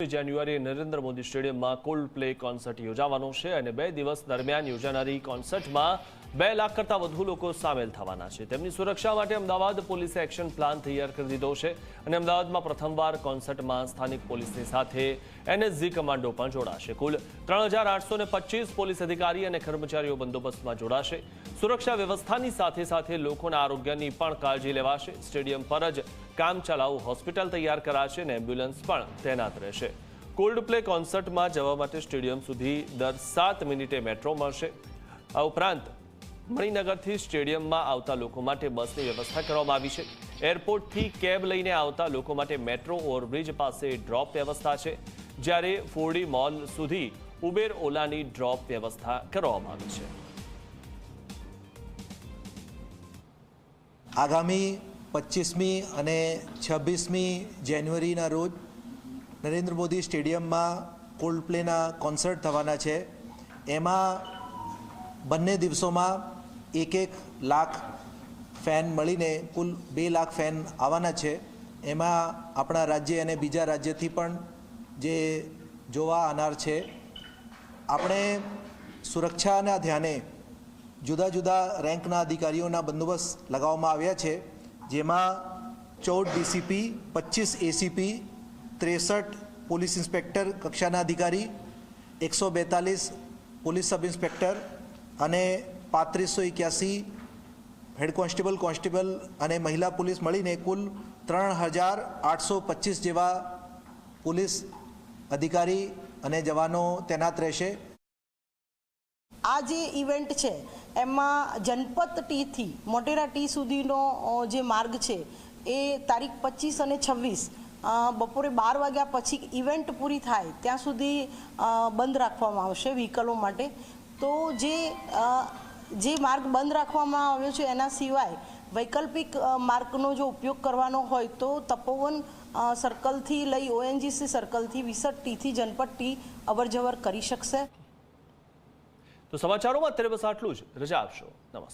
જાન્યુઆરીએ નરેન્દ્ર મોદી સ્ટેડિયમમાં cold play concert યોજાવાનો છે અને 2 દિવસ દરમિયાન યોજાનારી કોન્સર્ટમાં 2 લાખ કરતાં વધુ લોકો સામેલ થવાના છે। તેમની સુરક્ષા માટે અમદાવાદ પોલીસે એક્શન પ્લાન તૈયાર કરી દીધો છે અને અમદાવાદમાં પ્રથમવાર કોન્સર્ટમાં સ્થાનિક પોલીસની સાથે એનએસજી કમાન્ડો પણ જોડાશે। કુલ 3825 પોલીસ અધિકારી અને કર્મચારીઓ બંદોબસ્તમાં જોડાશે। સુરક્ષા વ્યવસ્થાની સાથે સાથે લોકોના આરોગ્યની પણ કાળજી લેવાશે। સ્ટેડિયમ પર જ કામચલાઉ હોસ્પિટલ તૈયાર કરાશે અને એમ્બ્યુલન્સ પણ તૈનાત રહેશે। કોલ્ડ પ્લે કોન્સર્ટમાં જવા માટે સ્ટેડિયમ સુધી દર 7 મિનિટે મેટ્રો મળશે। આ ઉપરાંત મણિનગરથી સ્ટેડિયમમાં આવતા લોકો માટે બસની વ્યવસ્થા કરવામાં આવી છે। એરપોર્ટથી કેબ લઈને આવતા લોકો માટે મેટ્રો ઓવરબ્રિજ પાસે ડ્રોપ વ્યવસ્થા છે, જ્યારે 4D મોલ સુધી ઉબેર ઓલાની ડ્રોપ વ્યવસ્થા કરવામાં આવી છે। આગામી 25મી અને 26મી જાન્યુઆરીના રોજ નરેન્દ્ર મોદી સ્ટેડિયમમાં કોલ્ડ પ્લેના કોન્સર્ટ થવાના છે। એમાં બંને દિવસોમાં 1 લાખ ફેન મળીને કુલ 2 લાખ ફેન આવવાના છે। એમાં આપણા રાજ્ય અને બીજા રાજ્યથી પણ જે જોવા આવનાર છે। આપણે સુરક્ષાના ધ્યાને જુદા જુદા રેન્કના અધિકારીઓના બંદોબસ્ત લગાવવામાં આવ્યા છે, જેમાં 14 ડીસીપી, 25 એસીપી, 63 પોલીસ ઇન્સ્પેક્ટર કક્ષાના અધિકારી, 142 પોલીસ સબ ઇન્સ્પેક્ટર અને 3581 હેડ કોન્સ્ટેબલ અને મહિલા પોલીસ મળીને કુલ 3825 જેવા પોલીસ અધિકારી અને જવાનો તૈનાત રહેશે। આ જે ઇવેન્ટ છે એમાં જનપથ ટીથી મોટેરા ટી સુધીનો જે માર્ગ છે એ તારીખ 25 અને 26 બપોરે 12 વાગ્યા પછી ઇવેન્ટ પૂરી થાય ત્યાં સુધી બંધ રાખવામાં આવશે વ્હીકલો માટે। તો જે માર્ગ બંધ રાખવામાં આવ્યો છે એના સિવાય વૈકલ્પિક માર્ગનો જો ઉપયોગ કરવાનો હોય તો તપોવન સર્કલથી લઈ ઓએનજીસી સર્કલથી વિસટ ટીથી જનપથ ટી અવરજવર કરી શકશે। તો સમાચારોમાં અત્યારે બસ આટલું જ। રજા આપશો। નમસ્કાર।